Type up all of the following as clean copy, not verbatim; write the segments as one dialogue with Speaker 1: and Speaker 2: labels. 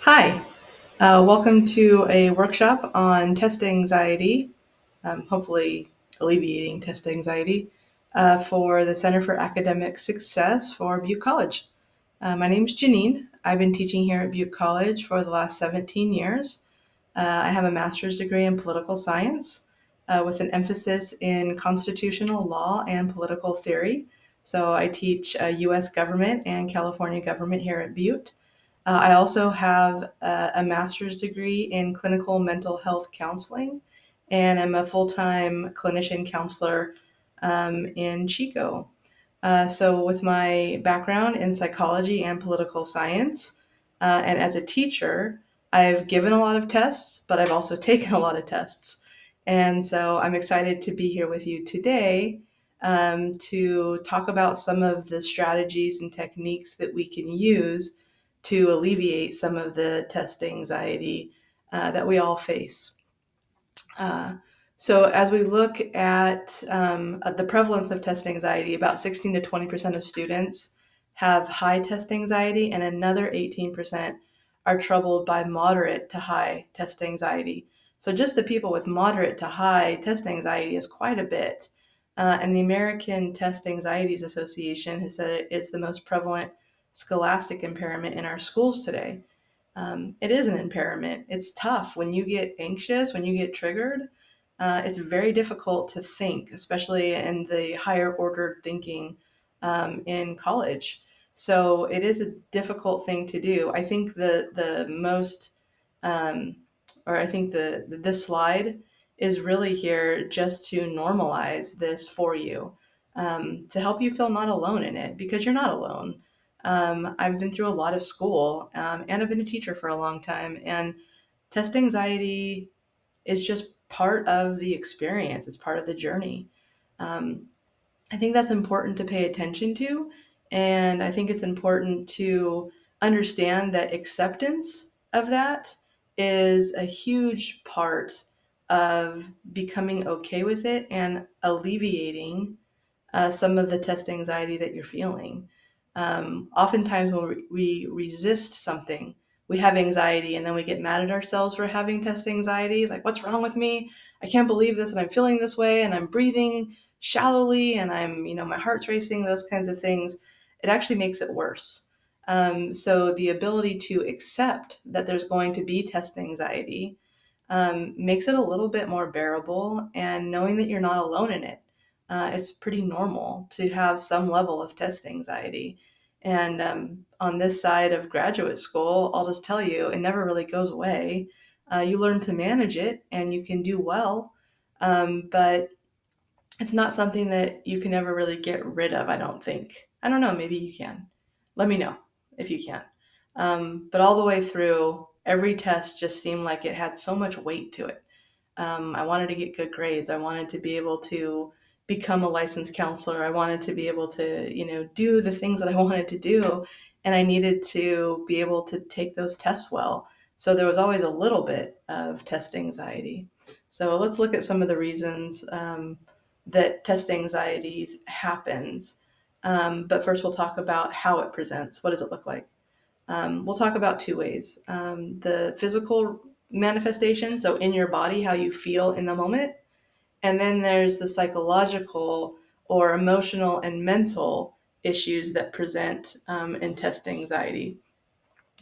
Speaker 1: Hi, welcome to a workshop on test anxiety, hopefully alleviating test anxiety, for the Center for Academic Success for Butte College. My name is Janine. I've been teaching here at Butte College for the last 17 years. I have a master's degree in political science with an emphasis in constitutional law and political theory. So I teach US government and California government here at Butte. I also have a master's degree in clinical mental health counseling, and I'm a full time clinician counselor in Chico. With my background in psychology and political science, and as a teacher, I've given a lot of tests, but I've also taken a lot of tests. And so I'm excited to be here with you today to talk about some of the strategies and techniques that we can use to alleviate some of the test anxiety that we all face. Uh, as we look at the prevalence of test anxiety, about 16 to 20% of students have high test anxiety, and another 18% are troubled by moderate to high test anxiety. So, just the people with moderate to high test anxiety is quite a bit. And the American Test Anxieties Association has said it is the most prevalent scholastic impairment in our schools today. It is an impairment. It's tough when you get anxious, when you get triggered. It's very difficult to think, especially in the higher ordered thinking in college. So it is a difficult thing to do. I think the most, um, or I think this slide is really here just to normalize this for you, to help you feel not alone in it because you're not alone. I've been through a lot of school, and I've been a teacher for a long time. And test anxiety is just part of the experience, it's part of the journey. Um, I think that's important to pay attention to. And I think it's important to understand that acceptance of that is a huge part of becoming okay with it and alleviating some of the test anxiety that you're feeling. Oftentimes, when we resist something, we have anxiety and then we get mad at ourselves for having test anxiety. Like, what's wrong with me? I can't believe this, and I'm feeling this way, and I'm breathing shallowly, and my heart's racing, those kinds of things. It actually makes it worse. So, the ability to accept that there's going to be test anxiety makes it a little bit more bearable, and knowing that you're not alone in it. It's pretty normal to have some level of test anxiety. And on this side of graduate school, I'll just tell you, it never really goes away. You learn to manage it and you can do well, but it's not something that you can ever really get rid of, I don't think. I don't know, maybe you can. Let me know if you can. But all the way through, every test just seemed like it had so much weight to it. I wanted to get good grades. I wanted to be able to become a licensed counselor. I wanted to be able to, do the things that I wanted to do. And I needed to be able to take those tests well. So there was always a little bit of test anxiety. So let's look at some of the reasons that test anxiety happens. But first, we'll talk about how it presents. What does it look like? We'll talk about two ways: the physical manifestation, so in your body, how you feel in the moment, and then there's the psychological or emotional and mental issues that present in test anxiety.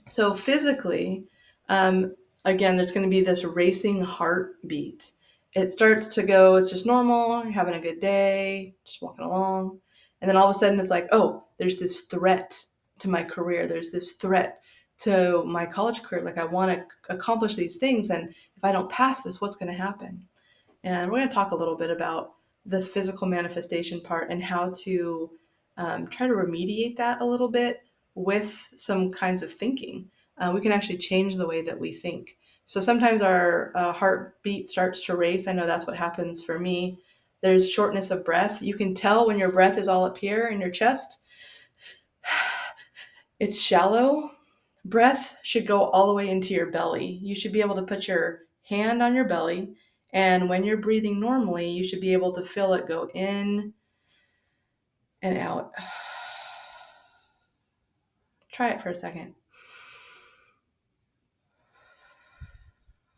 Speaker 1: So, physically, um, again, there's going to be this racing heartbeat. It starts to go, it's just normal, you're having a good day, just walking along. And then all of a sudden, it's like, oh, there's this threat to my career. There's this threat to my college career. Like, I want to accomplish these things. And if I don't pass this, what's going to happen? And we're going to talk a little bit about the physical manifestation part and how to try to remediate that a little bit with some kinds of thinking. We can actually change the way that we think. So sometimes our heartbeat starts to race. I know that's what happens for me. There's shortness of breath. You can tell when your breath is all up here in your chest. It's shallow. Breath should go all the way into your belly. You should be able to put your hand on your belly, and when you're breathing normally, you should be able to feel it go in and out. Try it for a second.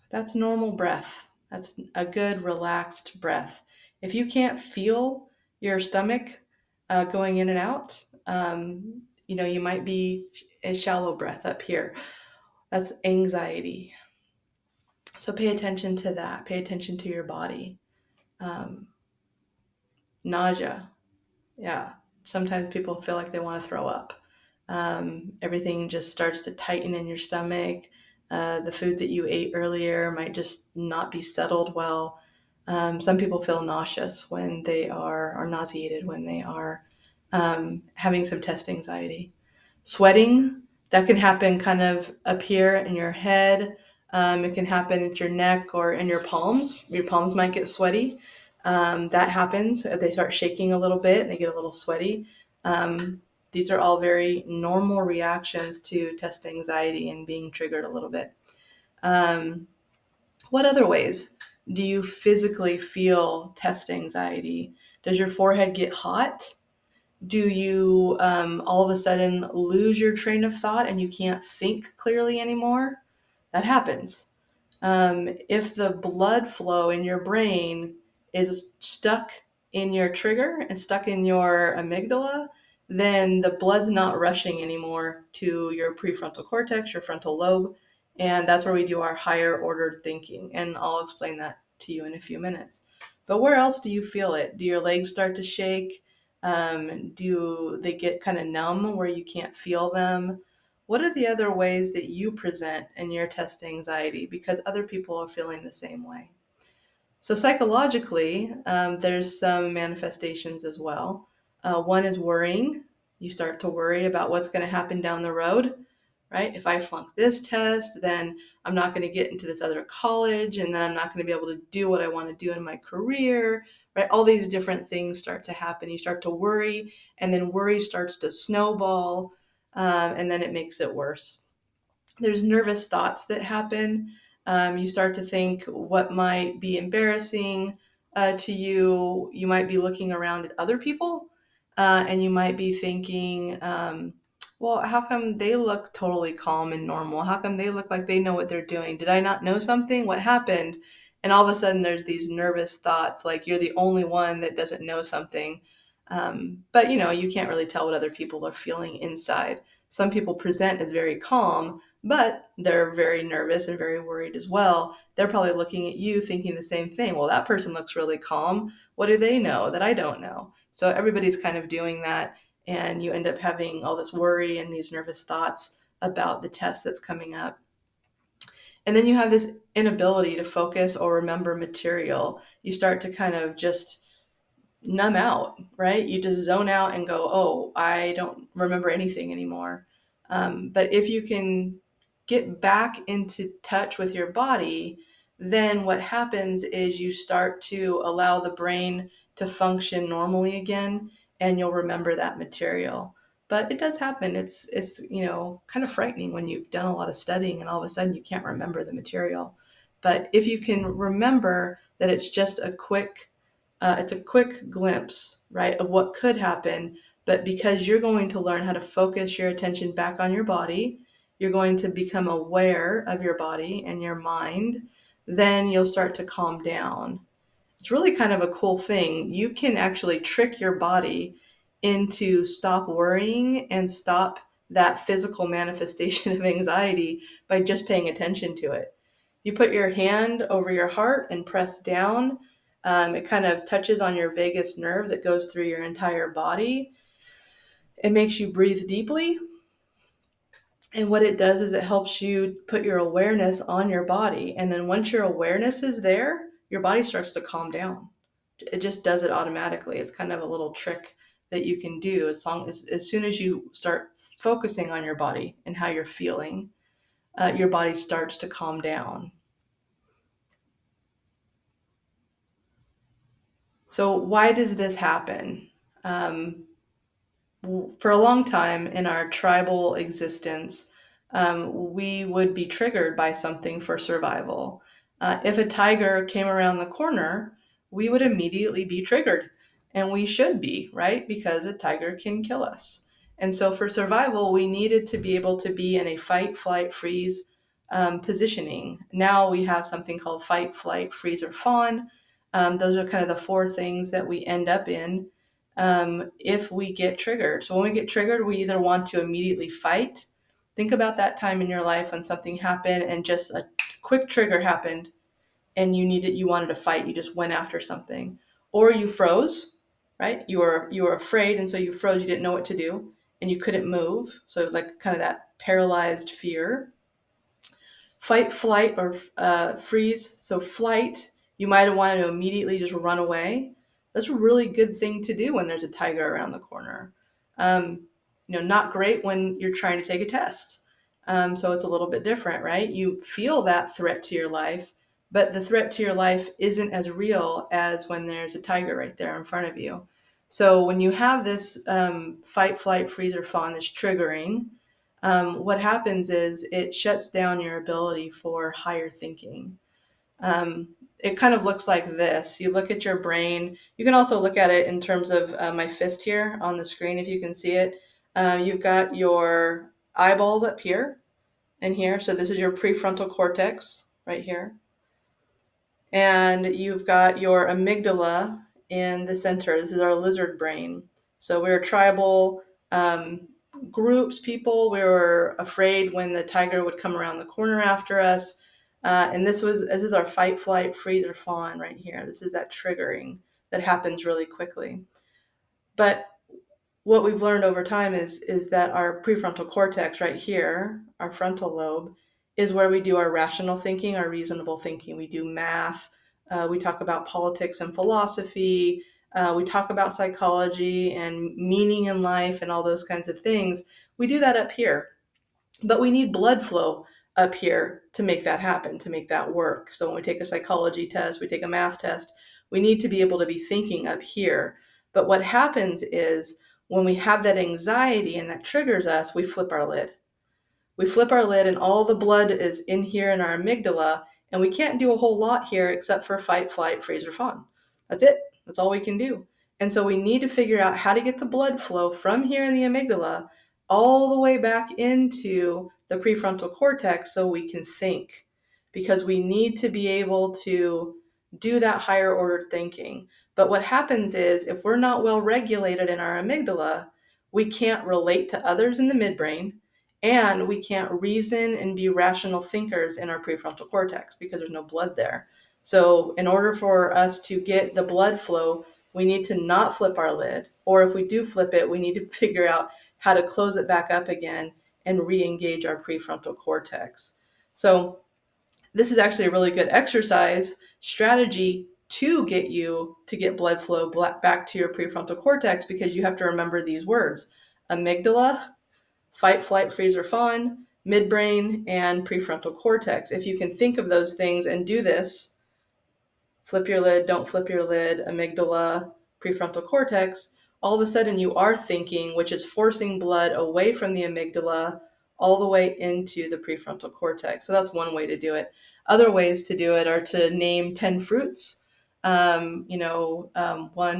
Speaker 1: That's normal breath. That's a good, relaxed breath. If you can't feel your stomach going in and out, you might be a shallow breath up here. That's anxiety. So pay attention to that. Pay attention to your body. Um, Nausea. Yeah. Sometimes people feel like they want to throw up. Everything just starts to tighten in your stomach. The food that you ate earlier might just not be settled well. Some people feel nauseous when they are, or nauseated when they are having some test anxiety. Sweating, that can happen kind of up here in your head. It can happen at your neck or in your palms. Your palms might get sweaty. That happens if they start shaking a little bit and they get a little sweaty. These are all very normal reactions to test anxiety and being triggered a little bit. Um, what other ways do you physically feel test anxiety? Does your forehead get hot? Do you all of a sudden lose your train of thought and you can't think clearly anymore? That happens. If the blood flow in your brain is stuck in your trigger and stuck in your amygdala, then the blood's not rushing anymore to your prefrontal cortex, your frontal lobe, and that's where we do our higher ordered thinking. And I'll explain that to you in a few minutes. But where else do you feel it? Do your legs start to shake? Do they get kind of numb where you can't feel them? What are the other ways that you present in your test anxiety because other people are feeling the same way? So, psychologically, there's some manifestations as well. One is worrying. You start to worry about what's going to happen down the road, right? If I flunk this test, then I'm not going to get into this other college, and then I'm not going to be able to do what I want to do in my career, right? All these different things start to happen. You start to worry, and then worry starts to snowball, and then it makes it worse. There's nervous thoughts that happen. You start to think what might be embarrassing to you. You might be looking around at other people and you might be thinking, well, how come they look totally calm and normal? How come they look like they know what they're doing? Did I not know something? What happened? And all of a sudden, there's these nervous thoughts like you're the only one that doesn't know something. But you can't really tell what other people are feeling inside. Some people present as very calm, but they're very nervous and very worried as well. They're probably looking at you thinking the same thing. Well, that person looks really calm. What do they know that I don't know? So everybody's kind of doing that, and you end up having all this worry and these nervous thoughts about the test that's coming up. And then you have this inability to focus or remember material. You start to kind of just numb out, right? You just zone out and go, oh, I don't remember anything anymore. But if you can get back into touch with your body, then what happens is you start to allow the brain to function normally again, and you'll remember that material. But it does happen. It's kind of frightening when you've done a lot of studying and all of a sudden you can't remember the material. But if you can remember that it's a quick glimpse, right, of what could happen. But because you're going to learn how to focus your attention back on your body, you're going to become aware of your body and your mind, then you'll start to calm down. It's really kind of a cool thing. You can actually trick your body into stop worrying and stop that physical manifestation of anxiety by just paying attention to it. You put your hand over your heart and press down. It kind of touches on your vagus nerve that goes through your entire body. It makes you breathe deeply. And what it does is it helps you put your awareness on your body. And then once your awareness is there, your body starts to calm down. It just does it automatically. It's kind of a little trick that you can do as soon as you start focusing on your body and how you're feeling, your body starts to calm down. So why does this happen? Um, for a long time in our tribal existence, we would be triggered by something for survival. If a tiger came around the corner, we would immediately be triggered. And we should be, right? Because a tiger can kill us. And so for survival, we needed to be able to be in a fight, flight, freeze positioning. Now we have something called fight, flight, freeze, or fawn. Those are kind of the four things that we end up in if we get triggered. So when we get triggered, we either want to immediately fight. Think about that time in your life when something happened and just a quick trigger happened and you wanted to fight, you just went after something. Or you froze, right? You were afraid, and so you froze, you didn't know what to do, and you couldn't move. So it was like kind of that paralyzed fear. Fight, flight, or freeze. So flight, you might have wanted to immediately just run away. That's a really good thing to do when there's a tiger around the corner. Um, not great when you're trying to take a test. So it's a little bit different, right? You feel that threat to your life, but the threat to your life isn't as real as when there's a tiger right there in front of you. So when you have this fight, flight, freeze, or fawn, this triggering, what happens is it shuts down your ability for higher thinking. It kind of looks like this. You look at your brain. You can also look at it in terms of my fist here on the screen, if you can see it. You've got your eyeballs up here and here. So this is your prefrontal cortex right here. And you've got your amygdala in the center. This is our lizard brain. So we're tribal groups, people. We were afraid when the tiger would come around the corner after us. And this is our fight, flight, freeze, or fawn right here. This is that triggering that happens really quickly. But what we've learned over time is that our prefrontal cortex right here, our frontal lobe, is where we do our rational thinking, our reasonable thinking. We do math. We talk about politics and philosophy. We talk about psychology and meaning in life and all those kinds of things. We do that up here. But we need blood flow up here to make that happen, to make that work. So when we take a psychology test, we take a math test, we need to be able to be thinking up here. But what happens is when we have that anxiety and that triggers us, we flip our lid. We flip our lid and all the blood is in here in our amygdala, and we can't do a whole lot here except for fight, flight, freeze, or fawn. That's it. That's all we can do. And so we need to figure out how to get the blood flow from here in the amygdala all the way back into the prefrontal cortex so we can think, because we need to be able to do that higher order thinking. But what happens is if we're not well regulated in our amygdala, we can't relate to others in the midbrain, and we can't reason and be rational thinkers in our prefrontal cortex because there's no blood there. So in order for us to get the blood flow, we need to not flip our lid. Or if we do flip it, we need to figure out how to close it back up again and re-engage our prefrontal cortex. So this is actually a really good exercise strategy to get you to get blood flow back to your prefrontal cortex, because you have to remember these words: amygdala, fight, flight, freeze, or fawn, midbrain, and prefrontal cortex. If you can think of those things and do this, flip your lid, don't flip your lid, amygdala, prefrontal cortex, all of a sudden you are thinking, which is forcing blood away from the amygdala all the way into the prefrontal cortex. So that's one way to do it. Other ways to do it are to name 10 fruits. 1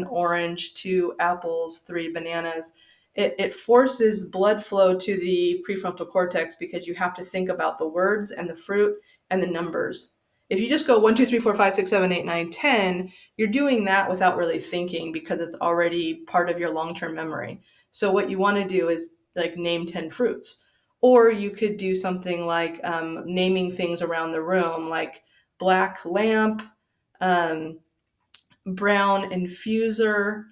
Speaker 1: orange, 2 apples, 3 bananas. It forces blood flow to the prefrontal cortex because you have to think about the words and the fruit and the numbers. If you just go 1, 2, 3, 4, 5, 6, 7, 8, 9, 10, you're doing that without really thinking because it's already part of your long-term memory. So what you want to do is like name 10 fruits. Or you could do something like naming things around the room, like black lamp, brown infuser,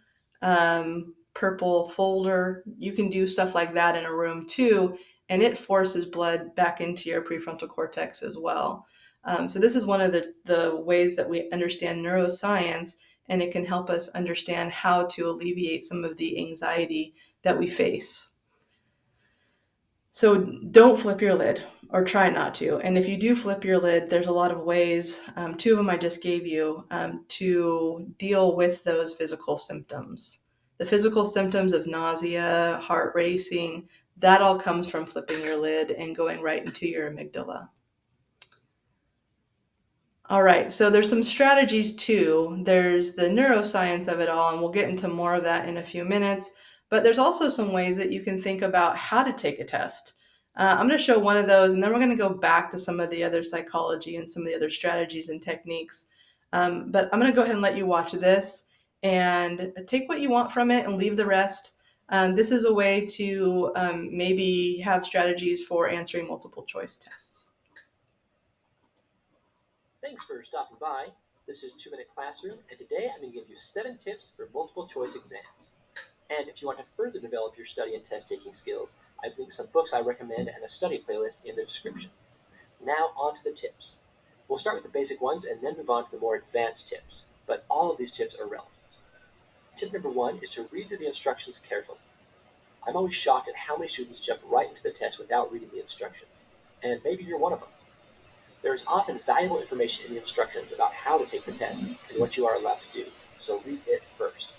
Speaker 1: purple folder. You can do stuff like that in a room too, and it forces blood back into your prefrontal cortex as well. So this is one of the ways that we understand neuroscience, and it can help us understand how to alleviate some of the anxiety that we face. So don't flip your lid, or try not to. And if you do flip your lid, there's a lot of ways, 2 of them I just gave you, to deal with those physical symptoms. The physical symptoms of nausea, heart racing, that all comes from flipping your lid and going right into your amygdala. All right, so there's some strategies too. There's the neuroscience of it all, and we'll get into more of that in a few minutes. But there's also some ways that you can think about how to take a test. I'm going to show one of those, and then we're going to go back to some of the other psychology and some of the other strategies and techniques. But I'm going to go ahead and let you watch this and take what you want from it and leave the rest. This is a way to maybe have strategies for answering multiple choice tests.
Speaker 2: Thanks for stopping by. This is 2 Minute Classroom, and today I'm going to give you 7 tips for multiple choice exams. And if you want to further develop your study and test taking skills, I've linked some books I recommend and a study playlist in the description. Now on to the tips. We'll start with the basic ones and then move on to the more advanced tips, but all of these tips are relevant. Tip number 1 is to read through the instructions carefully. I'm always shocked at how many students jump right into the test without reading the instructions, and maybe you're one of them. There is often valuable information in the instructions about how to take the test and what you are allowed to do, so read it first.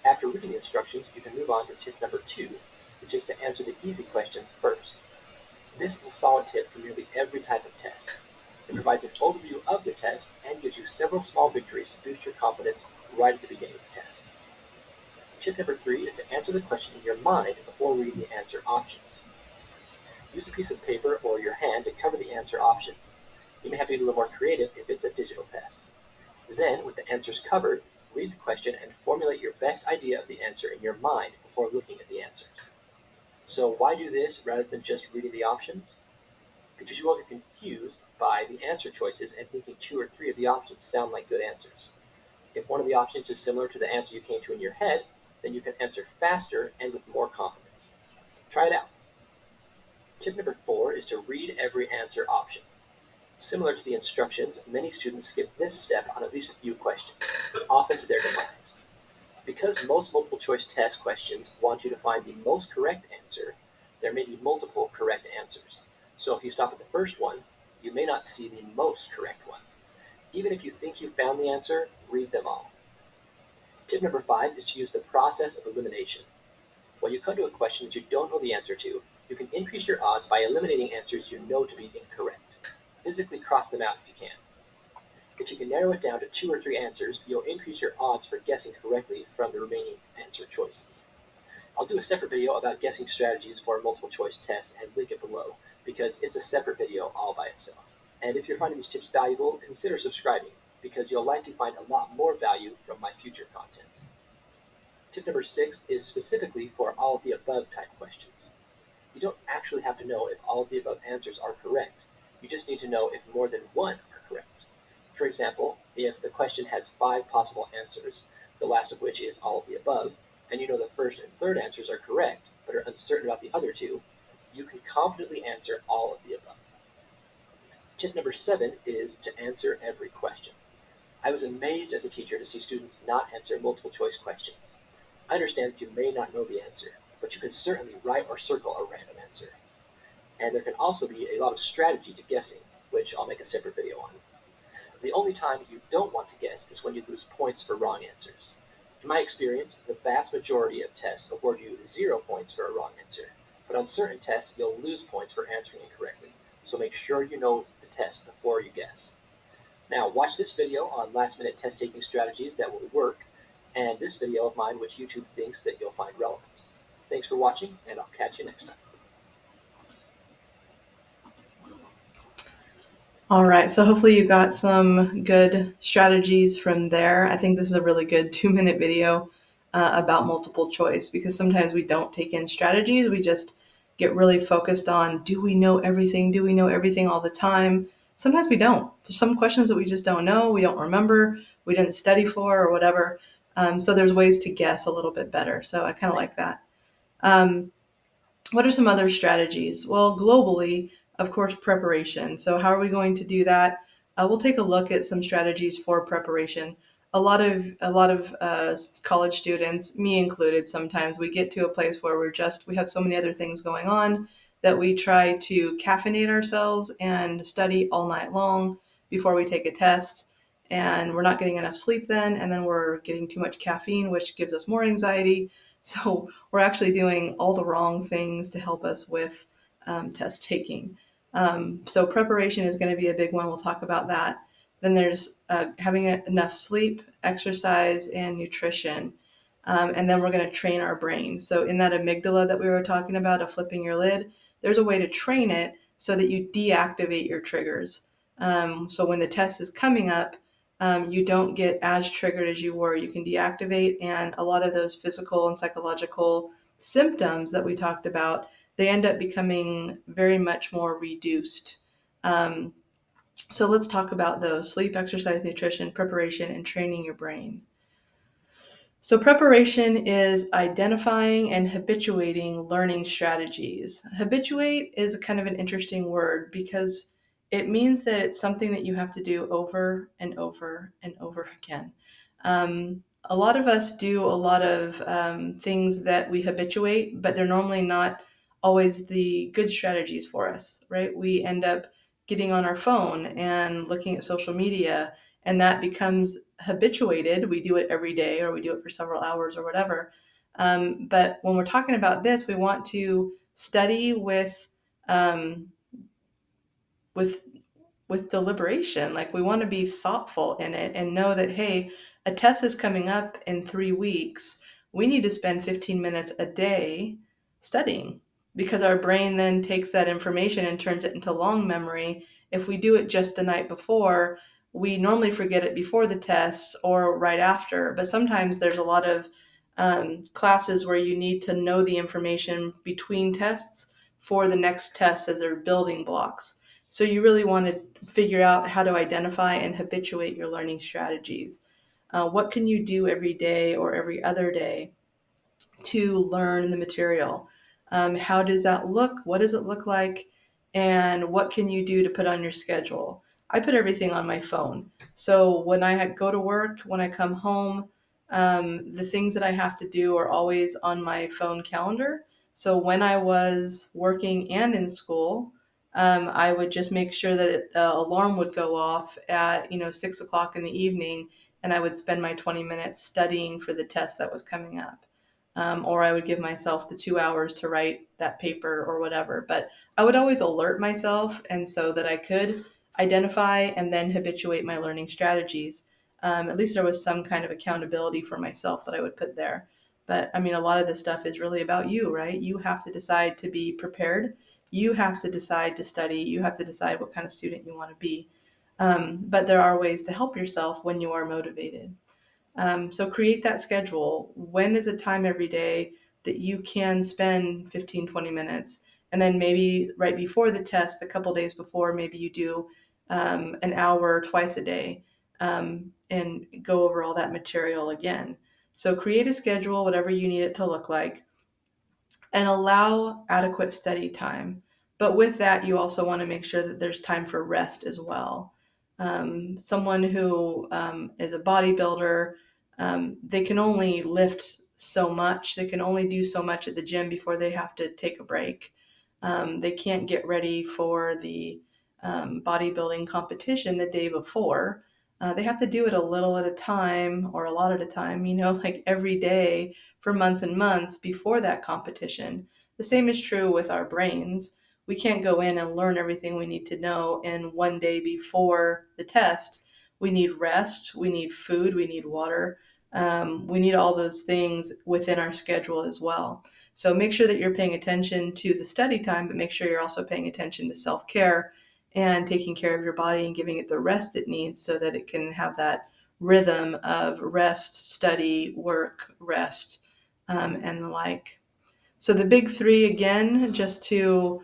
Speaker 2: After reading the instructions, you can move on to tip number 2, which is to answer the easy questions first. This is a solid tip for nearly every type of test. It provides an overview of the test and gives you several small victories to boost your confidence right at the beginning of the test. Tip number 3 is to answer the question in your mind before reading the answer options. Use a piece of paper or your hand to cover the answer options. You may have to be a little more creative if it's a digital test. Then, with the answers covered, read the question and formulate your best idea of the answer in your mind before looking at the answers. So why do this rather than just reading the options? Because you won't get confused by the answer choices and thinking 2 or 3 of the options sound like good answers. If one of the options is similar to the answer you came to in your head, then you can answer faster and with more confidence. Try it out. Tip number 4 is to read every answer option. Similar to the instructions, many students skip this step on at least a few questions, often to their demise. Because most multiple choice test questions want you to find the most correct answer, there may be multiple correct answers. So if you stop at the first one, you may not see the most correct one. Even if you think you found the answer, read them all. Tip number 5 is to use the process of elimination. When you come to a question that you don't know the answer to, you can increase your odds by eliminating answers you know to be incorrect. Physically cross them out if you can. If you can narrow it down to 2 or 3 answers, you'll increase your odds for guessing correctly from the remaining answer choices. I'll do a separate video about guessing strategies for multiple choice tests and link it below, because it's a separate video all by itself. And if you're finding these tips valuable, consider subscribing, because you'll likely find a lot more value from my future content. Tip number 6 is specifically for all of the above type questions. You don't actually have to know if all of the above answers are correct. You just need to know if more than one are correct. For example, if the question has 5 possible answers, the last of which is all of the above, and you know the first and third answers are correct, but are uncertain about the other 2, you can confidently answer all of the above. Tip number 7 is to answer every question. I was amazed as a teacher to see students not answer multiple choice questions. I understand that you may not know the answer, but you can certainly write or circle a random answer. And there can also be a lot of strategy to guessing, which I'll make a separate video on. The only time you don't want to guess is when you lose points for wrong answers. In my experience, the vast majority of tests award you 0 points for a wrong answer, but on certain tests you'll lose points for answering incorrectly, so make sure you know the test before you guess. Now watch this video on last-minute test-taking strategies that will work, and this video of mine which YouTube thinks that you'll find relevant. Thanks for watching, and I'll catch you next time.
Speaker 1: All right, so hopefully you got some good strategies from there. I think this is a really good 2-minute video about multiple choice, because sometimes we don't take in strategies. We just get really focused on, do we know everything? Do we know everything all the time? Sometimes we don't. There's some questions that we just don't know, we don't remember, we didn't study for, or whatever. So there's ways to guess a little bit better. So I kind of like that. What are some other strategies? Well, globally, of course, preparation. So how are we going to do that? We'll take a look at some strategies for preparation. A lot of college students, me included, sometimes we get to a place where we have so many other things going on that we try to caffeinate ourselves and study all night long before we take a test. And we're not getting enough sleep then, and then we're getting too much caffeine, which gives us more anxiety. So we're actually doing all the wrong things to help us with test taking. So preparation is going to be a big one. We'll talk about that. Then there's having enough sleep, exercise, and nutrition. And then we're going to train our brain. So in that amygdala that we were talking about of flipping your lid, there's a way to train it so that you deactivate your triggers. So when the test is coming up, you don't get as triggered as you were. You can deactivate, and a lot of those physical and psychological symptoms that we talked about, they end up becoming very much more reduced. Um, so let's talk about those: sleep, exercise, nutrition, preparation, and training your brain. So, preparation is identifying and habituating learning strategies. Habituate is kind of an interesting word because it means that it's something that you have to do over and over and over again. A lot of us do a lot of things that we habituate, but they're normally not always the good strategies for us, right? We end up getting on our phone and looking at social media, and that becomes habituated. We do it every day, or we do it for several hours or whatever. But when we're talking about this, we want to study um, with with deliberation. Like, we want to be thoughtful in it and know that, hey, a test is coming up in 3 weeks. We need to spend 15 minutes a day studying, because our brain then takes that information and turns it into long memory. If we do it just the night before, we normally forget it before the test or right after. But sometimes there's a lot of classes where you need to know the information between tests for the next test as their building blocks. So you really want to figure out how to identify and habituate your learning strategies. What can you do every day or every other day to learn the material? How does that look? What does it look like? And what can you do to put on your schedule? I put everything on my phone. So when I go to work, when I come home, the things that I have to do are always on my phone calendar. So when I was working and in school, I would just make sure that the alarm would go off at 6 o'clock in the evening, and I would spend my 20 minutes studying for the test that was coming up. Or I would give myself the 2 hours to write that paper or whatever. But I would always alert myself, and so that I could identify and then habituate my learning strategies. At least there was some kind of accountability for myself that I would put there. But I mean, a lot of this stuff is really about you, right? You have to decide to be prepared. You have to decide to study. You have to decide what kind of student you want to be. But there are ways to help yourself when you are motivated. So create that schedule. When is a time every day that you can spend 15, 20 minutes? And then maybe right before the test, a couple days before, maybe you do an hour twice a day, and go over all that material again. So create a schedule, whatever you need it to look like, and allow adequate study time. But with that, you also want to make sure that there's time for rest as well. Someone who is a bodybuilder, they can only lift so much. They can only do so much at the gym before they have to take a break. They can't get ready for the bodybuilding competition the day before. They have to do it a little at a time, or a lot at a time, like every day for months and months before that competition. The same is true with our brains. We can't go in and learn everything we need to know in one day before the test. We need rest, we need food, we need water. We need all those things within our schedule as well. So make sure that you're paying attention to the study time, but make sure you're also paying attention to self care and taking care of your body and giving it the rest it needs so that it can have that rhythm of rest, study, work, rest, and the like. So the big three, again, just to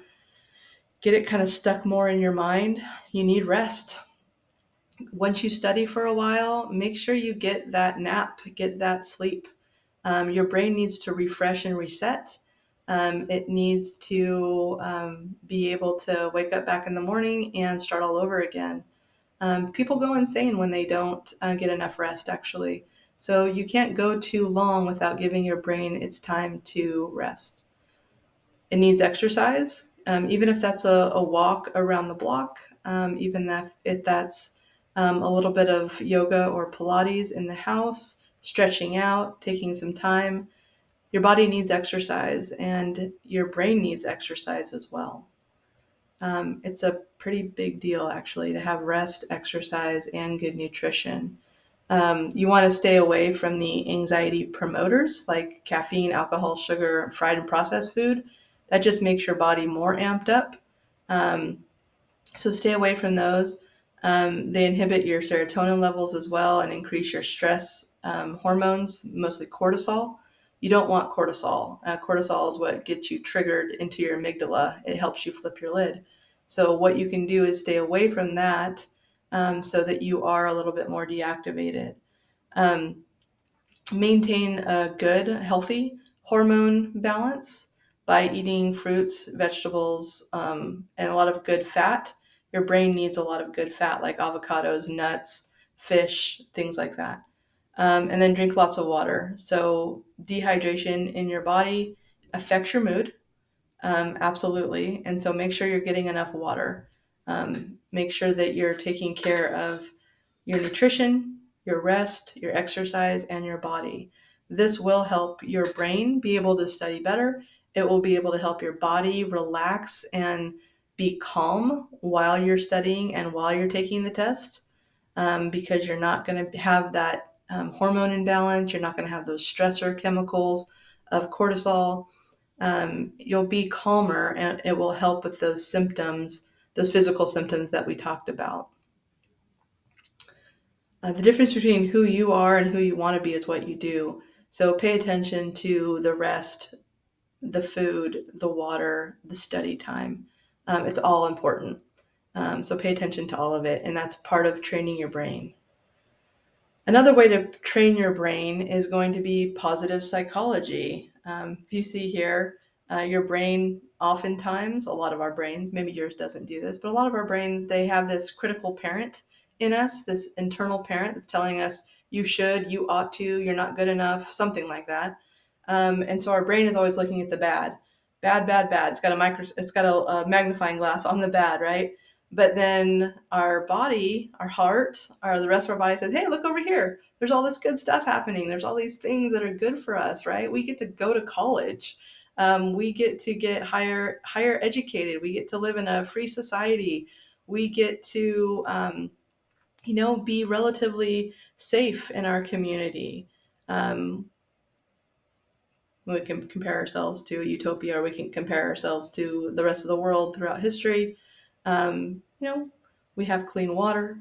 Speaker 1: get it kind of stuck more in your mind: you need rest. Once you study for a while, make sure you get that nap, get that sleep. Your brain needs to refresh and reset. It needs to be able to wake up back in the morning and start all over again. People go insane when they don't get enough rest, actually. So you can't go too long without giving your brain its time to rest. It needs exercise, even if that's a walk around the block, even if that's a little bit of yoga or Pilates in the house, stretching out, taking some time. Your body needs exercise, and your brain needs exercise as well. It's a pretty big deal, actually, to have rest, exercise, and good nutrition. You want to stay away from the anxiety promoters like caffeine, alcohol, sugar, fried and processed food. That just makes your body more amped up. So stay away from those. They inhibit your serotonin levels as well and increase your stress hormones, mostly cortisol. You don't want cortisol. Cortisol is what gets you triggered into your amygdala. It helps you flip your lid. So what you can do is stay away from that so that you are a little bit more deactivated. Um, Maintain a good, healthy hormone balance by eating fruits, vegetables, and a lot of good fat. Your brain needs a lot of good fat, like avocados, nuts, fish, things like that. And then drink lots of water. So, dehydration in your body affects your mood, absolutely. And so, make sure you're getting enough water. Make sure that you're taking care of your nutrition, your rest, your exercise, and your body. This will help your brain be able to study better. It will be able to help your body relax and be calm while you're studying and while you're taking the test, because you're not going to have that hormone imbalance. You're not going to have those stressor chemicals of cortisol. You'll be calmer and it will help with those symptoms, those physical symptoms that we talked about. The difference between who you are and who you want to be is what you do. So pay attention to the rest, the food, the water, the study time. It's all important. So pay attention to all of it, and that's part of training your brain. Another way to train your brain is going to be positive psychology. If you see here, your brain, oftentimes, a lot of our brains, maybe yours doesn't do this, but a lot of our brains, they have this critical parent in us, this internal parent that's telling us, you should, you ought to, you're not good enough, something like that. And so our brain is always looking at the bad, bad, bad, bad. It's got a magnifying glass on the bad, right? But then our body, our heart, or the rest of our body says, hey, look over here. There's all this good stuff happening. There's all these things that are good for us, right? We get to go to college. We get to get higher educated. We get to live in a free society. We get to, be relatively safe in our community. Um, we can compare ourselves to a utopia, or we can compare ourselves to the rest of the world throughout history. We have clean water.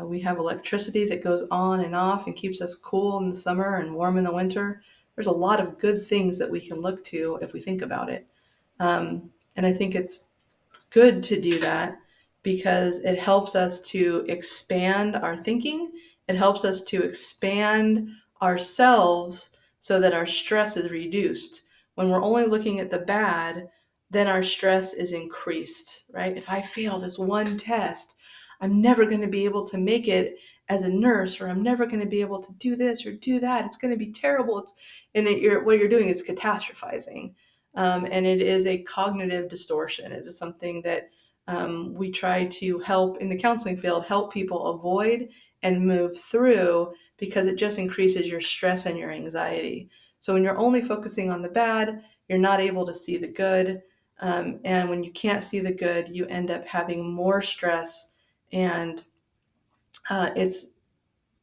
Speaker 1: We have electricity that goes on and off and keeps us cool in the summer and warm in the winter. There's a lot of good things that we can look to if we think about it. And I think it's good to do that because it helps us to expand our thinking. It helps us to expand ourselves so that our stress is reduced. When we're only looking at the bad, then our stress is increased, right? If I fail this one test, I'm never going to be able to make it as a nurse, or I'm never going to be able to do this or do that. It's going to be terrible. What you're doing is catastrophizing. And it is a cognitive distortion. It is something that we try to help in the counseling field, help people avoid and move through, because it just increases your stress and your anxiety. So when you're only focusing on the bad, you're not able to see the good. And when you can't see the good, you end up having more stress, and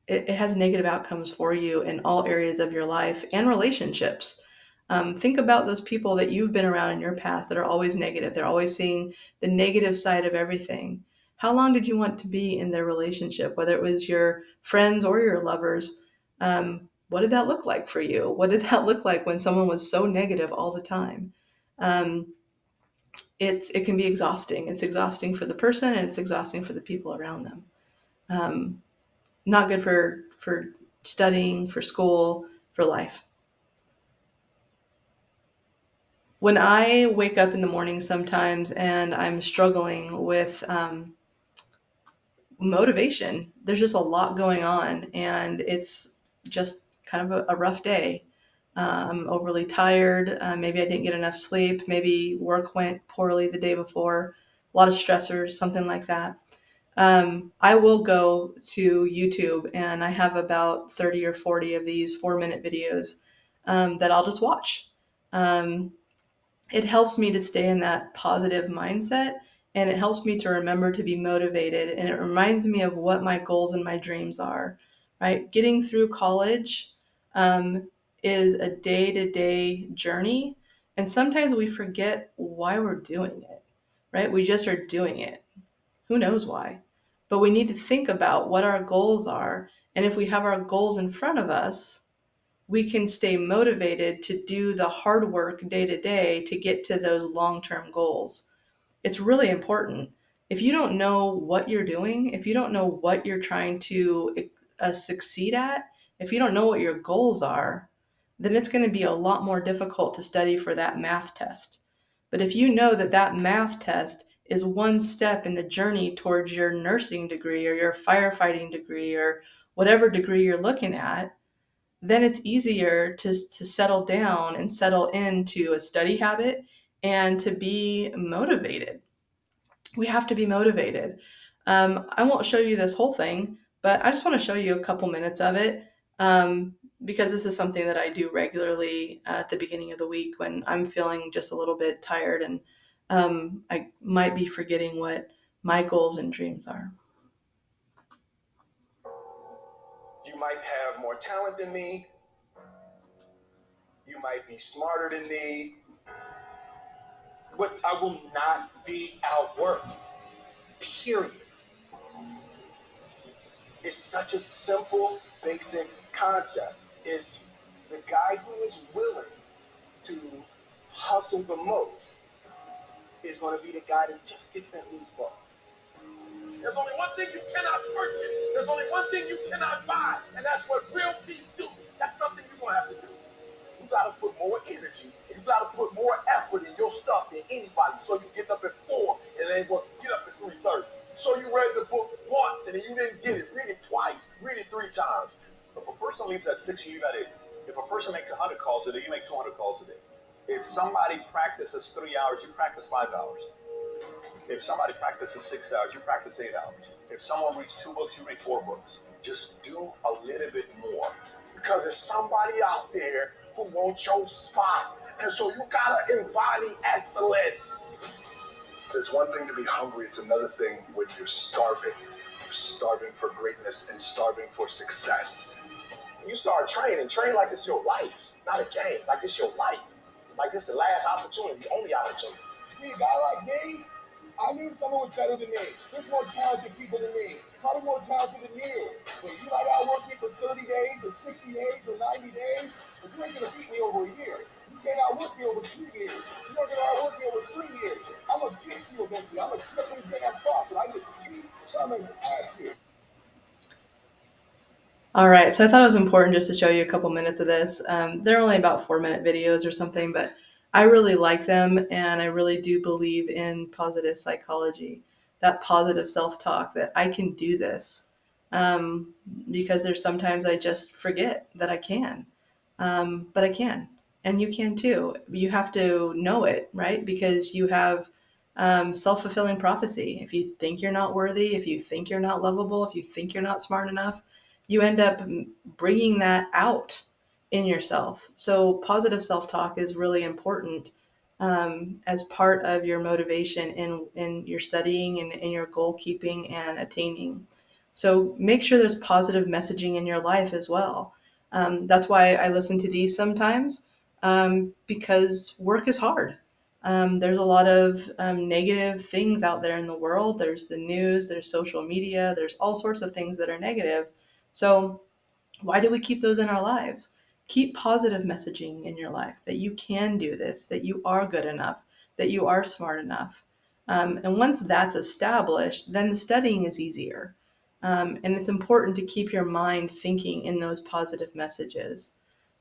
Speaker 1: it has negative outcomes for you in all areas of your life and relationships. Think about those people that you've been around in your past that are always negative. They're always seeing the negative side of everything. How long did you want to be in their relationship, whether it was your friends or your lovers? What did that look like for you? What did that look like when someone was so negative all the time? Um, it can be exhausting. It's exhausting for the person, and it's exhausting for the people around them. Um, Not good for studying, for school, for life. When I wake up in the morning sometimes and I'm struggling with motivation, there's just a lot going on, and it's just kind of a rough day. I'm overly tired. Maybe I didn't get enough sleep. Maybe work went poorly the day before. A lot of stressors, something like that. I will go to YouTube, and I have about 30 or 40 of these 4-minute videos that I'll just watch. Um, it helps me to stay in that positive mindset, and it helps me to remember to be motivated, and it reminds me of what my goals and my dreams are, right? Getting through college is a day-to-day journey, And sometimes we forget why we're doing it, right? We just are doing it. Who knows why? But we need to think about what our goals are. And if we have our goals in front of us, we can stay motivated to do the hard work day to day to get to those long term goals. It's really important. If you don't know what you're doing, if you don't know what you're trying to succeed at, if you don't know what your goals are, then it's going to be a lot more difficult to study for that math test. But if you know that that math test is one step in the journey towards your nursing degree or your firefighting degree or whatever degree you're looking at, then it's easier to settle down and settle into a study habit and to be motivated. We have to be motivated. I won't show you this whole thing, but I just want to show you a couple minutes of it, because this is something that I do regularly at the beginning of the week when I'm feeling just a little bit tired and I might be forgetting what my goals and dreams are.
Speaker 3: You might have more talent than me. You might be smarter than me. But I will not be outworked. Period. It's such a simple, basic concept. It's the guy who is willing to hustle the most is going to be the guy that just gets that loose ball. There's only one thing you cannot purchase. There's only one thing you cannot buy, and that's what real peace do. That's something you're going to have to do. You got to put more energy, and you got to put more effort in your stuff than anybody. So you get up at 4, and then get up at 3:30. So you read the book once, and then you didn't get it. Read it twice. Read it 3 times. If a person leaves at 6, you got 8. If a person makes 100 calls a day, you make 200 calls a day. If somebody practices 3 hours, you practice 5 hours. If somebody practices 6 hours, you practice 8 hours. If someone reads 2 books, you read 4 books. Just do a little bit more. Because there's somebody out there who wants your spot. And so you gotta embody excellence. There's one thing to be hungry, it's another thing when you're starving. You're starving for greatness and starving for success. You start training, train like it's your life, not a game, like it's your life. Like it's the last opportunity, the only opportunity. See, a guy like me, I knew someone was better than me. There's more talented people than me. Probably more talented than you. But you might outwork me for 30 days or 60 days or 90 days, but you ain't gonna beat me over a year. You can't outwork me over 2 years. You're not gonna outwork me over 3 years. I'm gonna get you eventually. I'm a tripping damn faucet. I just keep coming at you.
Speaker 1: All right, so I thought it was important just to show you a couple minutes of this. They're only about 4-minute videos or something, but I really like them, and I really do believe in positive psychology, that positive self-talk, that I can do this, um, because there's sometimes I just forget that I can, but I can, and you can too. You have to know it, right? Because you have self-fulfilling prophecy. If you think you're not worthy, if you think you're not lovable, if you think you're not smart enough, you end up bringing that out in yourself. So positive self-talk is really important as part of your motivation in your studying and in your goal keeping and attaining. So make sure there's positive messaging in your life as well. That's why I listen to these sometimes, because work is hard. There's a lot of negative things out there in the world. There's the news, there's social media, there's all sorts of things that are negative. So why do we keep those in our lives? Keep positive messaging in your life that you can do this, that you are good enough, that you are smart enough. And once that's established, then the studying is easier. And it's important to keep your mind thinking in those positive messages.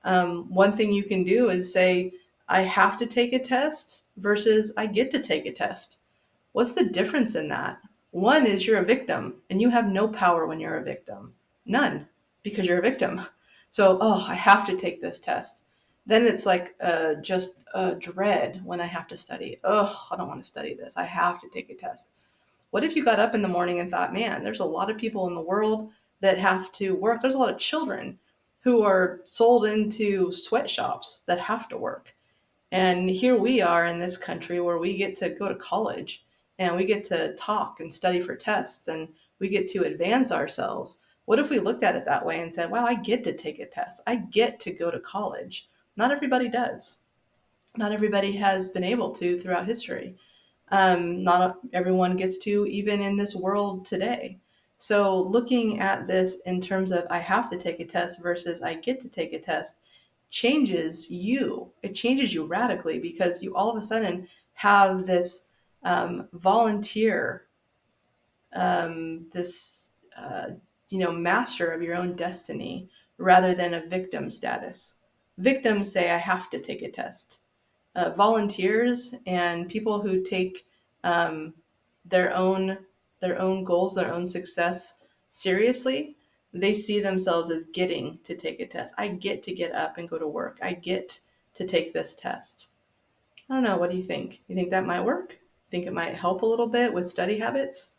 Speaker 1: One thing you can do is say, I have to take a test versus I get to take a test. What's the difference in that? One is you're a victim and you have no power when you're a victim. None, because you're a victim. So, oh, I have to take this test. Then it's like just dread when I have to study. Oh, I don't want to study this. I have to take a test. What if you got up in the morning and thought, man, there's a lot of people in the world that have to work. There's a lot of children who are sold into sweatshops that have to work. And here we are in this country where we get to go to college and we get to talk and study for tests and we get to advance ourselves. What if we looked at it that way and said, wow, I get to take a test. I get to go to college. Not everybody does. Not everybody has been able to throughout history. Not everyone gets to, even in this world today. So, looking at this in terms of I have to take a test versus I get to take a test changes you. It changes you radically because you all of a sudden have this volunteer, this master of your own destiny rather than a victim status. Victims say, I have to take a test. Volunteers and people who take um, their own their own goals, their own success seriously, they see themselves as getting to take a test. I get to get up and go to work. I get to take this test. I don't know. What do you think? You think that might work? Think it might help a little bit with study habits?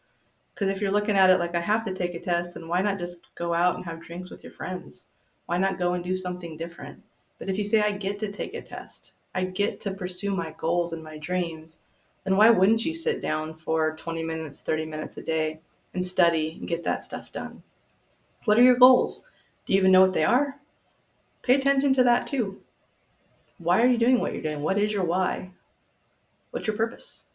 Speaker 1: Because if you're looking at it like I have to take a test, then why not just go out and have drinks with your friends? Why not go and do something different? But if you say, I get to take a test, I get to pursue my goals and my dreams, then why wouldn't you sit down for 20 minutes, 30 minutes a day and study and get that stuff done? What are your goals? Do you even know what they are? Pay attention to that too. Why are you doing what you're doing? What is your why? What's your purpose?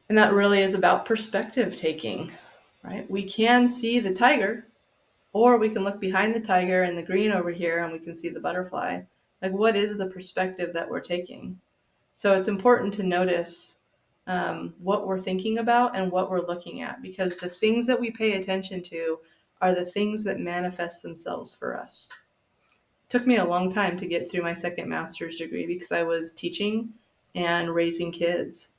Speaker 1: And that really is about perspective taking, right? We can see the tiger, or we can look behind the tiger and the green over here and we can see the butterfly. Like, what is the perspective that we're taking? So it's important to notice what we're thinking about and what we're looking at, because the things that we pay attention to are the things that manifest themselves for us. It took me a long time to get through my second master's degree because I was teaching and raising kids.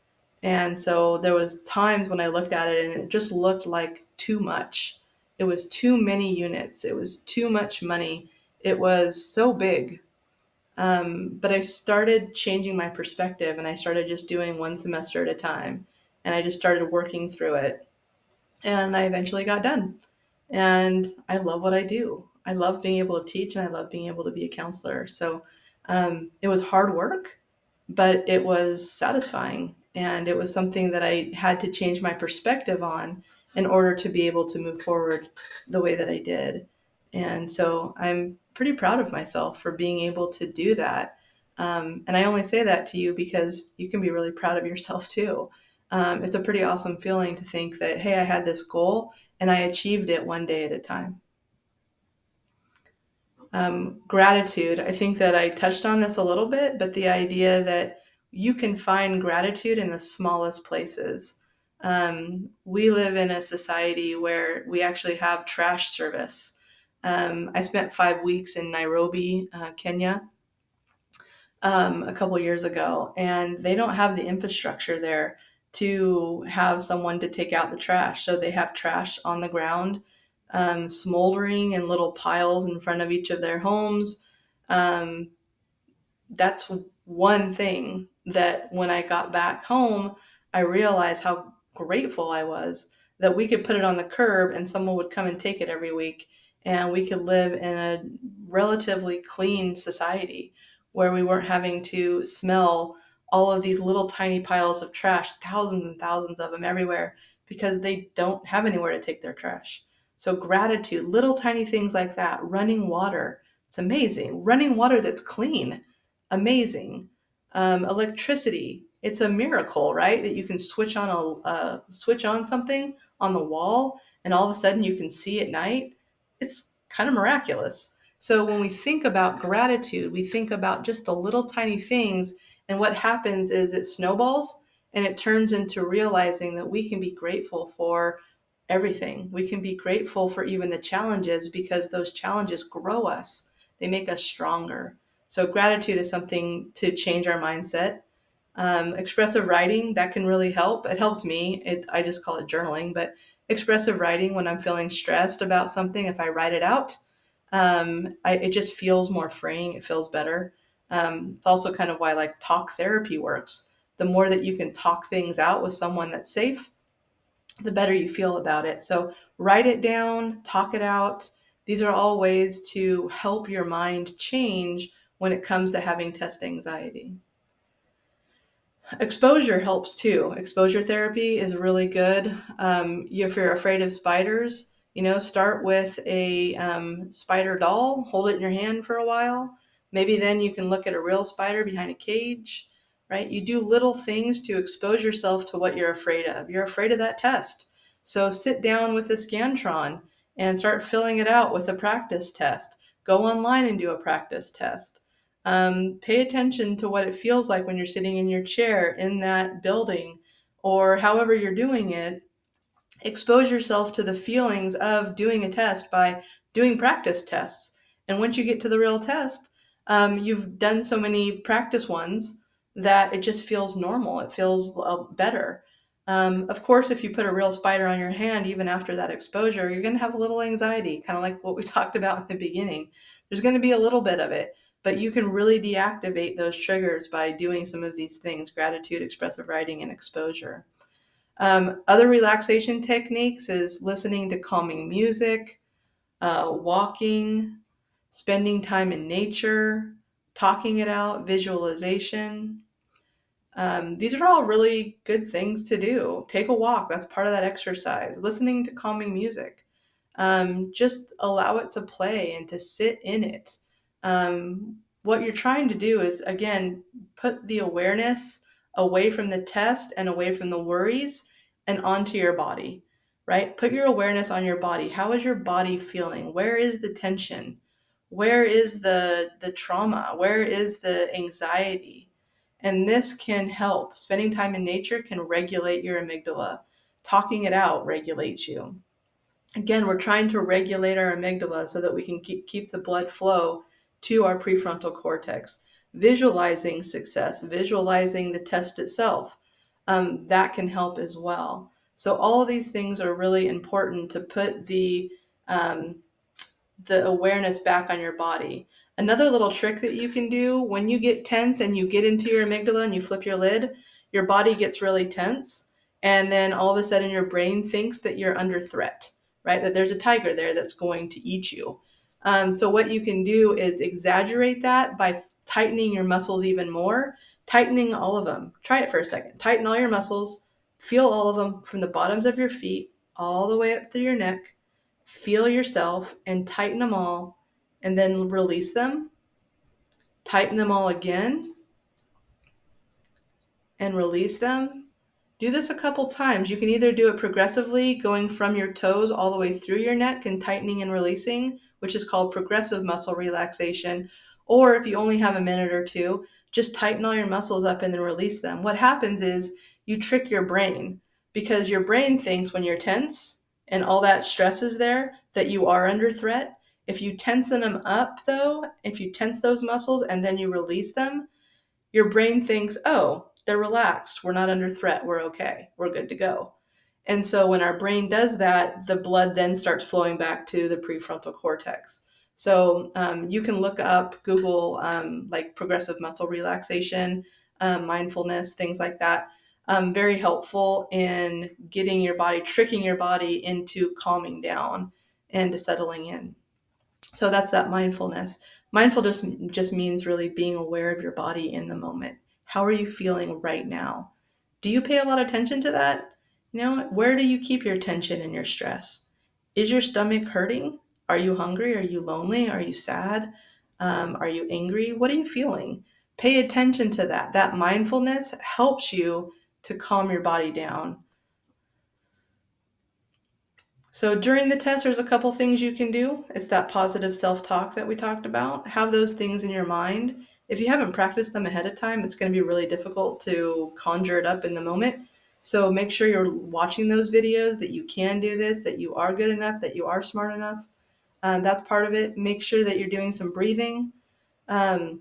Speaker 1: And so there was times when I looked at it and it just looked like too much. It was too many units. It was too much money. It was so big. But I started changing my perspective and I started just doing one semester at a time. And I just started working through it. And I eventually got done. And I love what I do. I love being able to teach and I love being able to be a counselor. So it was hard work, but it was satisfying. And it was something that I had to change my perspective on in order to be able to move forward the way that I did. And so I'm pretty proud of myself for being able to do that. And I only say that to you because you can be really proud of yourself too. It's a pretty awesome feeling to think that, hey, I had this goal and I achieved it one day at a time. Gratitude. I think that I touched on this a little bit, but the idea that you can find gratitude in the smallest places. We live in a society where we actually have trash service. I spent 5 weeks in Nairobi, Kenya, a couple years ago, and they don't have the infrastructure there to have someone to take out the trash. So they have trash on the ground, smoldering in little piles in front of each of their homes. Um, that's one thing that when I got back home, I realized how grateful I was that we could put it on the curb and someone would come and take it every week. And we could live in a relatively clean society where we weren't having to smell all of these little tiny piles of trash, thousands and thousands of them everywhere, because they don't have anywhere to take their trash. So, gratitude, little tiny things like that, running water, it's amazing. Running water that's clean, amazing. Electricity, it's a miracle, right? That you can switch on something on the wall, and all of a sudden you can see at night. It's kind of miraculous. So when we think about gratitude, we think about just the little tiny things, and what happens is it snowballs and it turns into realizing that we can be grateful for everything. We can be grateful for even the challenges because those challenges grow us. They make us stronger. So gratitude is something to change our mindset. Expressive writing, that can really help. It helps me. I just call it journaling, but expressive writing, when I'm feeling stressed about something, if I write it out, it just feels more freeing. It feels better. It's also kind of why like talk therapy works. The more that you can talk things out with someone that's safe, the better you feel about it. So write it down, talk it out. These are all ways to help your mind change when it comes to having test anxiety. Exposure helps too. Exposure therapy is really good. If you're afraid of spiders, Start with a spider doll, hold it in your hand for a while. Maybe then you can look at a real spider behind a cage, right? You do little things to expose yourself to what you're afraid of. You're afraid of that test. So sit down with the Scantron and start filling it out with a practice test. Go online and do a practice test. Pay attention to what it feels like when you're sitting in your chair in that building or however you're doing it. Expose yourself to the feelings of doing a test by doing practice tests. And once you get to the real test, you've done so many practice ones that it just feels normal. It feels better. Of course, if you put a real spider on your hand, even after that exposure, you're going to have a little anxiety, kind of like what we talked about in the beginning. There's going to be a little bit of it, but you can really deactivate those triggers by doing some of these things: gratitude, expressive writing, and exposure. Other relaxation techniques is listening to calming music, walking, spending time in nature, talking it out, visualization. These are all really good things to do. Take a walk, that's part of that exercise. Listening to calming music. Just allow it to play and to sit in it. What you're trying to do is, again, put the awareness away from the test and away from the worries and onto your body, right? Put your awareness on your body. How is your body feeling? Where is the tension? Where is the trauma? Where is the anxiety? And this can help. Spending time in nature can regulate your amygdala. Talking it out regulates you. Again, we're trying to regulate our amygdala so that we can keep the blood flow to our prefrontal cortex. Visualizing success, visualizing the test itself, that can help as well. So all of these things are really important to put um, the awareness back on your body. Another little trick that you can do when you get tense and you get into your amygdala and you flip your lid, your body gets really tense. And then all of a sudden your brain thinks that you're under threat, right? That there's a tiger there that's going to eat you. So what you can do is exaggerate that by tightening your muscles even more, tightening all of them. Try it for a second. Tighten all your muscles, feel all of them from the bottoms of your feet all the way up through your neck. Feel yourself and tighten them all, and then release them. Tighten them all again and release them. Do this a couple times. You can either do it progressively, going from your toes all the way through your neck and tightening and releasing, which is called progressive muscle relaxation. Or if you only have a minute or two, just tighten all your muscles up and then release them. What happens is you trick your brain, because your brain thinks when you're tense and all that stress is there that you are under threat. If you tensen them up though, if you tense those muscles and then you release them, your brain thinks, oh, they're relaxed. We're not under threat. We're okay. We're good to go. And so when our brain does that, the blood then starts flowing back to the prefrontal cortex. So you can look up, Google like progressive muscle relaxation, mindfulness, things like that. Very helpful in getting your body, tricking your body into calming down and to settling in. So that's that mindfulness. Mindfulness just means really being aware of your body in the moment. How are you feeling right now? Do you pay a lot of attention to that? Where do you keep your tension and your stress? Is your stomach hurting? Are you hungry? Are you lonely? Are you sad? Are you angry? What are you feeling? Pay attention to that. That mindfulness helps you to calm your body down. So during the test, there's a couple things you can do. It's that positive self-talk that we talked about. Have those things in your mind. If you haven't practiced them ahead of time, it's going to be really difficult to conjure it up in the moment. So make sure you're watching those videos, that you can do this, that you are good enough, that you are smart enough. That's part of it. Make sure that you're doing some breathing. Um,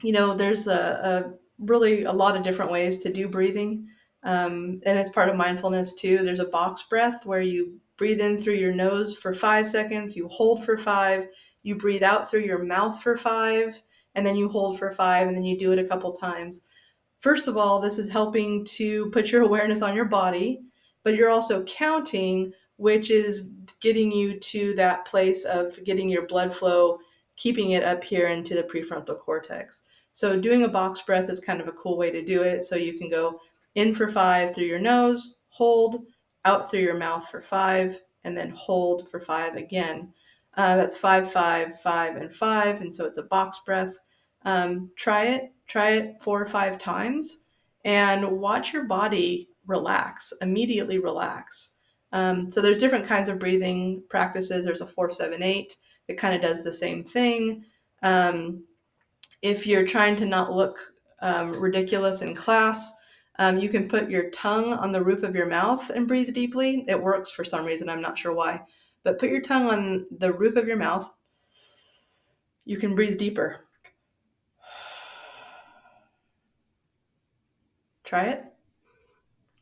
Speaker 1: there's a really a lot of different ways to do breathing. And it's part of mindfulness too. There's a box breath where you breathe in through your nose for 5 seconds, you hold for 5, you breathe out through your mouth for 5, and then you hold for 5, and then you do it a couple times. First of all, this is helping to put your awareness on your body, but you're also counting, which is getting you to that place of getting your blood flow, keeping it up here into the prefrontal cortex. So doing a box breath is kind of a cool way to do it. So you can go in for 5 through your nose, hold, out through your mouth for 5, and then hold for 5 again. That's 5, 5, 5, and 5, and so it's a box breath. Try it 4 or 5 times, and watch your body relax, immediately relax. So there's different kinds of breathing practices. There's a 4-7-8 that kind of does the same thing. If you're trying to not look ridiculous in class, you can put your tongue on the roof of your mouth and breathe deeply. It works for some reason, I'm not sure why. But put your tongue on the roof of your mouth. You can breathe deeper. Try it.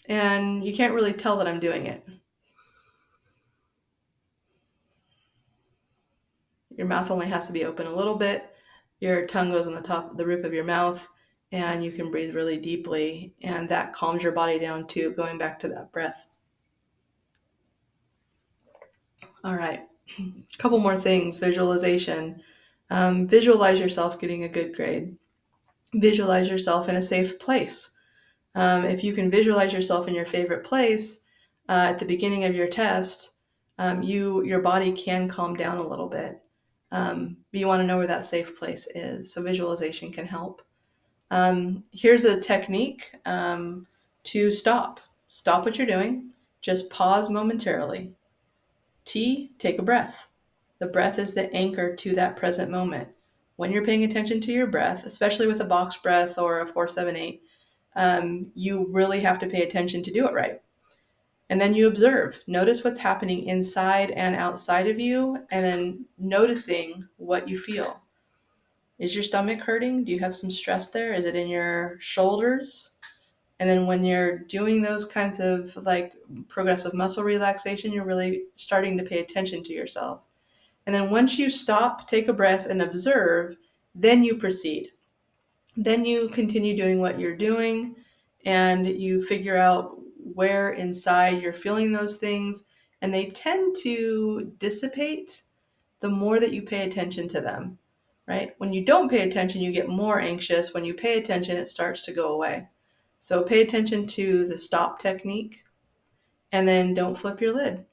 Speaker 1: And you can't really tell that I'm doing it. Your mouth only has to be open a little bit. Your tongue goes on the roof of your mouth, and you can breathe really deeply, and that calms your body down too, going back to that breath. All right, a couple more things. Visualization. Visualize yourself getting a good grade. Visualize yourself in a safe place. If you can visualize yourself in your favorite place at the beginning of your test, your body can calm down a little bit. But you want to know where that safe place is, so visualization can help. Here's a technique to stop. Stop what you're doing. Just pause momentarily. T, take a breath. The breath is the anchor to that present moment. When you're paying attention to your breath, especially with a box breath or a 4-7-8, you really have to pay attention to do it right. And then you observe. Notice what's happening inside and outside of you, and then noticing what you feel. Is your stomach hurting? Do you have some stress there? Is it in your shoulders? And then when you're doing those kinds of like progressive muscle relaxation, you're really starting to pay attention to yourself. And then once you stop, take a breath and observe, then you proceed. Then you continue doing what you're doing, and you figure out where inside you're feeling those things, and they tend to dissipate the more that you pay attention to them, right? When you don't pay attention, you get more anxious. When you pay attention, it starts to go away. So pay attention to the stop technique, and then don't flip your lid.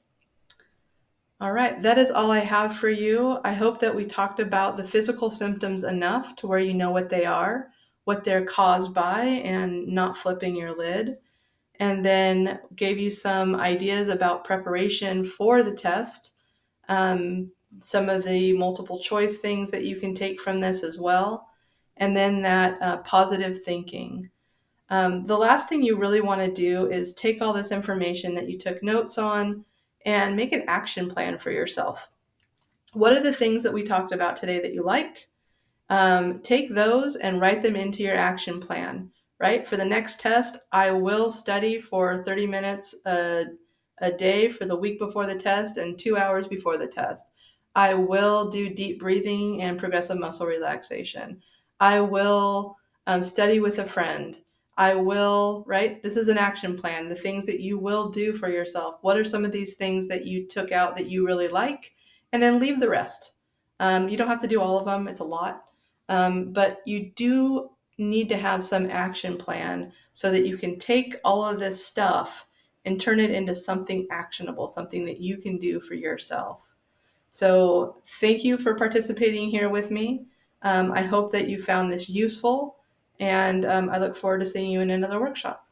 Speaker 1: All right, that is all I have for you. I hope that we talked about the physical symptoms enough to where you know what they are, what they're caused by, and not flipping your lid. And then gave you some ideas about preparation for the test, some of the multiple choice things that you can take from this as well, and then that positive thinking. The last thing you really want to do is take all this information that you took notes on and make an action plan for yourself. What are the things that we talked about today that you liked? Take those and write them into your action plan, right? For the next test, I will study for 30 minutes a day for the week before the test and 2 hours before the test. I will do deep breathing and progressive muscle relaxation. I will study with a friend. I will, right? This is an action plan, the things that you will do for yourself. What are some of these things that you took out that you really like? And then leave the rest. You don't have to do all of them, it's a lot. But you do need to have some action plan so that you can take all of this stuff and turn it into something actionable, something that you can do for yourself. So thank you for participating here with me. I hope that you found this useful, and I look forward to seeing you in another workshop.